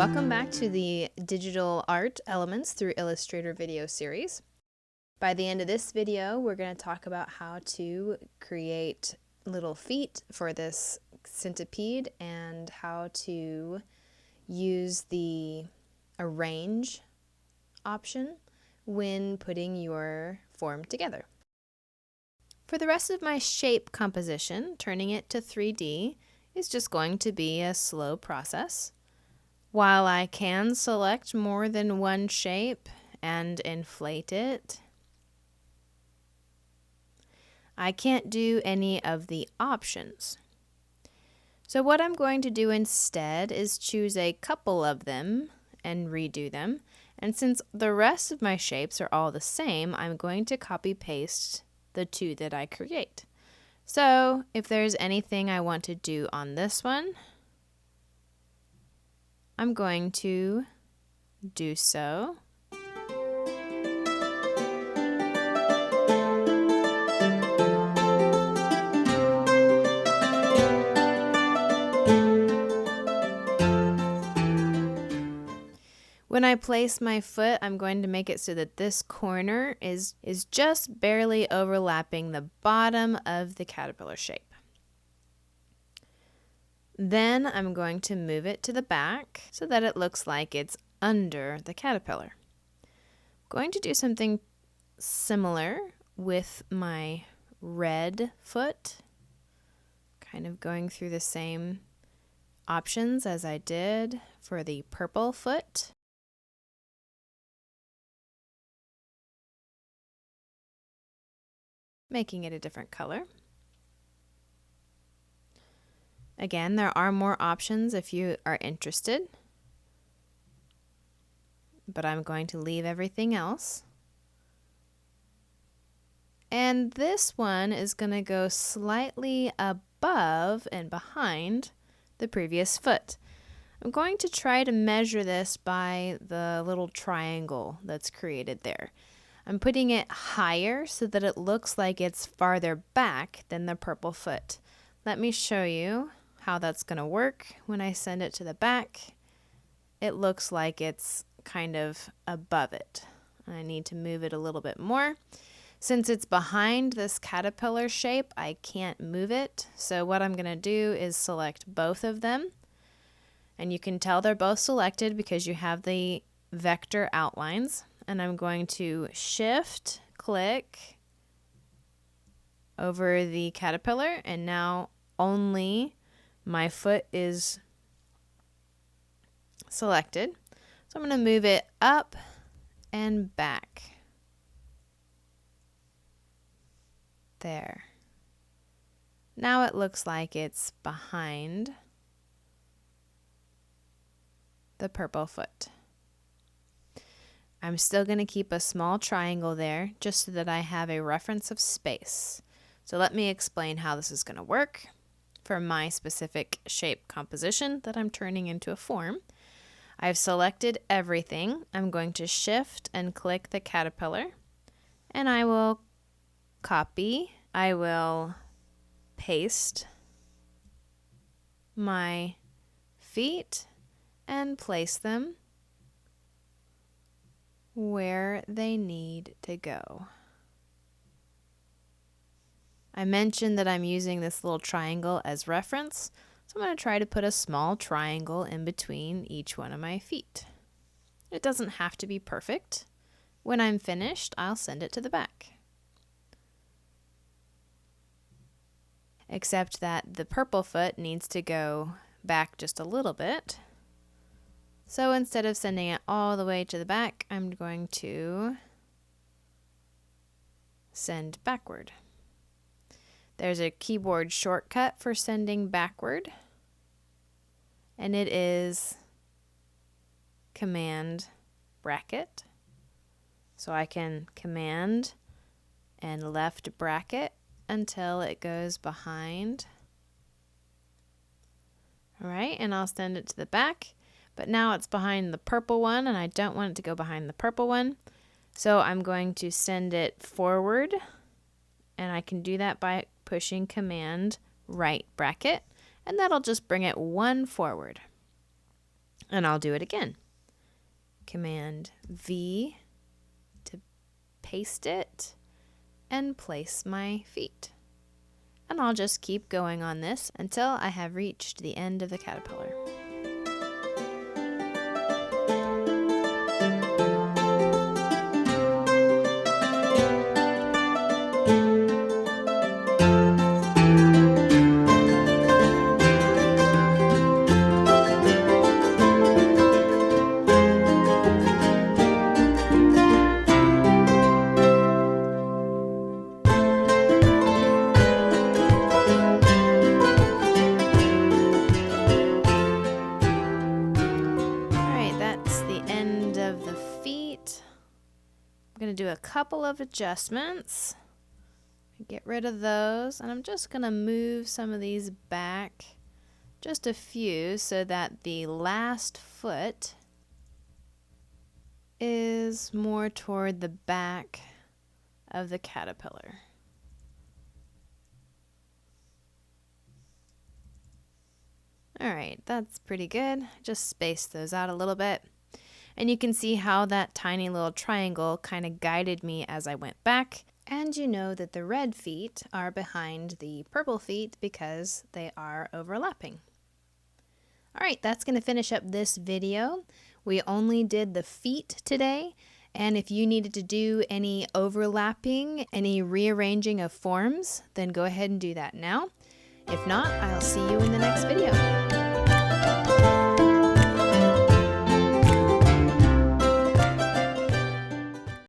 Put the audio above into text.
Welcome back to the Digital Art Elements through Illustrator video series. By the end of this video, we're going to talk about how to create little feet for this centipede and how to use the arrange option when putting your form together. For the rest of my shape composition, turning it to 3D is just going to be a slow process. While I can select more than one shape and inflate it, I can't do any of the options. So what I'm going to do instead is choose a couple of them and redo them. And since the rest of my shapes are all the same, I'm going to copy paste the two that I create. So if there's anything I want to do on this one, I'm going to do so. When I place my foot, I'm going to make it so that this corner is just barely overlapping the bottom of the caterpillar shape. Then I'm going to move it to the back so that it looks like it's under the caterpillar. I'm going to do something similar with my red foot, kind of going through the same options as I did for the purple foot. Making it a different color. Again, there are more options if you are interested, but I'm going to leave everything else. And this one is going to go slightly above and behind the previous foot. I'm going to try to measure this by the little triangle that's created there. I'm putting it higher so that it looks like it's farther back than the purple foot. Let me show you how that's going to work. When I send it to the back, it looks like it's kind of above it. I need to move it a little bit more. Since it's behind this caterpillar shape, I can't move it. So what I'm going to do is select both of them. And you can tell they're both selected because you have the vector outlines. And I'm going to shift click over the caterpillar, and now only my foot is selected. So I'm going to move it up and back. There. Now it looks like it's behind the purple foot. I'm still going to keep a small triangle there just so that I have a reference of space. So let me explain how this is going to work for my specific shape composition that I'm turning into a form. I've selected everything. I'm going to shift and click the caterpillar, and I will copy. I will paste my feet and place them where they need to go. I mentioned that I'm using this little triangle as reference, so I'm going to try to put a small triangle in between each one of my feet. It doesn't have to be perfect. When I'm finished, I'll send it to the back. Except that the purple foot needs to go back just a little bit. So instead of sending it all the way to the back, I'm going to send backward. There's a keyboard shortcut for sending backward, and it is Command bracket. So I can Command and left bracket until it goes behind. All right, and I'll send it to the back. But now it's behind the purple one, and I don't want it to go behind the purple one. So I'm going to send it forward, and I can do that by pushing Command right bracket, and that'll just bring it one forward. And I'll do it again. Command V to paste it and place my feet. And I'll just keep going on this until I have reached the end of the caterpillar. I'm going to do a couple of adjustments, get rid of those, and I'm just going to move some of these back, just a few, so that the last foot is more toward the back of the caterpillar. Alright, that's pretty good. Just space those out a little bit. And you can see how that tiny little triangle kind of guided me as I went back. And you know that the red feet are behind the purple feet because they are overlapping. Alright, that's going to finish up this video. We only did the feet today. And if you needed to do any overlapping, any rearranging of forms, then go ahead and do that now. If not, I'll see you in the next video.